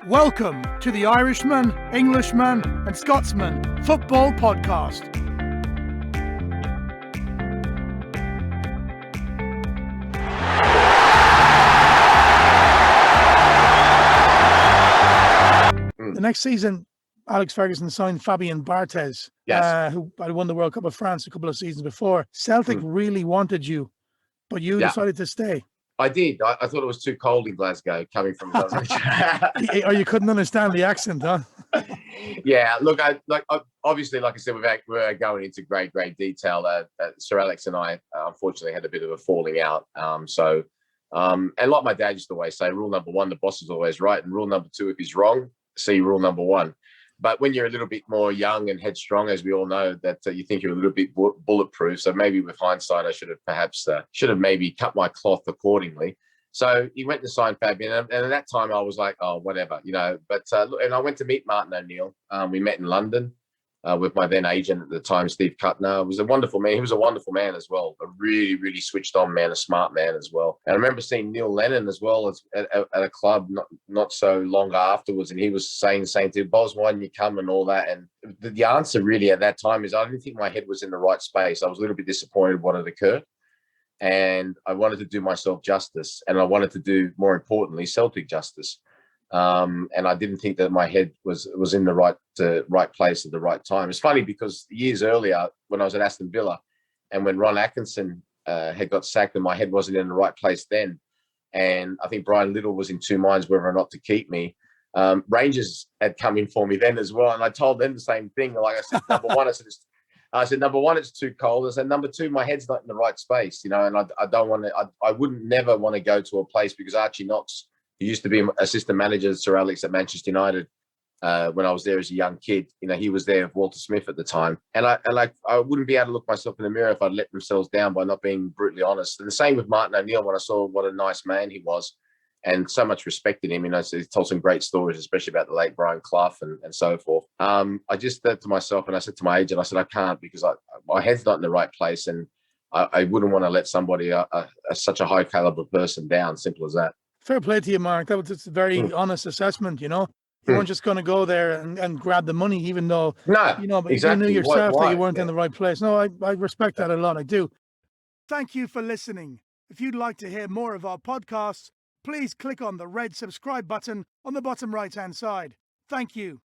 Welcome to the Irishman, Englishman and Scotsman Football Podcast. The next season, Alex Ferguson signed Fabien Barthez, who had won the World Cup of France a couple of seasons before. Celtic really wanted you, but you decided to stay. I did. I thought it was too cold in Glasgow coming from Bosnich. Or you couldn't understand the accent, huh? Yeah, look, obviously, like I said, we're going into great detail. Sir Alex and I, unfortunately, had a bit of a falling out. And like my dad used to always say, rule number one, the boss is always right. And rule number two, if he's wrong, see rule number one. But when you're a little bit more young and headstrong, as we all know, that you think you're a little bit bulletproof. So maybe with hindsight, I should have maybe cut my cloth accordingly. So he went to sign Fabien, and at that time I was like, oh, whatever, you know. But and I went to meet Martin O'Neill. We met in London with my then agent at the time, Steve Cutner. It was a wonderful man. He was a wonderful man as well, a really switched on man, a smart man as well. And I remember seeing Neil Lennon as well as at a club not so long afterwards, and he was saying to Bos, why didn't you come and all that? And the answer really at that time is I didn't think my head was in the right space. I was a little bit disappointed what had occurred. And I wanted to do myself justice, and I wanted to do, more importantly, Celtic justice. And I didn't think that my head was in the right place at the right time. It's funny because years earlier, when I was at Aston Villa, and when Ron Atkinson had got sacked, and my head wasn't in the right place then, and I think Brian Little was in two minds whether or not to keep me. Rangers had come in for me then as well, and I told them the same thing. Like I said, number one, it's too cold. I said, number two, my head's not in the right space, you know, and I don't want to. I wouldn't never want to go to a place, because Archie Knox, who used to be assistant manager at Sir Alex at Manchester United when I was there as a young kid, you know, he was there with Walter Smith at the time, and I wouldn't be able to look myself in the mirror if I'd let themselves down by not being brutally honest. And the same with Martin O'Neill, when I saw what a nice man he was, and so much respected him. You know, so he told some great stories, especially about the late Brian Clough and so forth. I just said to myself, and I said to my agent, I said, I can't, because my head's not in the right place, and I wouldn't want to let somebody, such a high caliber person, down. Simple as that. Fair play to you, Mark. That was just a very honest assessment, you know. You weren't just going to go there and grab the money, even though, but exactly. You knew yourself that you weren't in the right place. No, I respect that a lot. I do. Thank you for listening. If you'd like to hear more of our podcasts, please click on the red subscribe button on the bottom right-hand side. Thank you.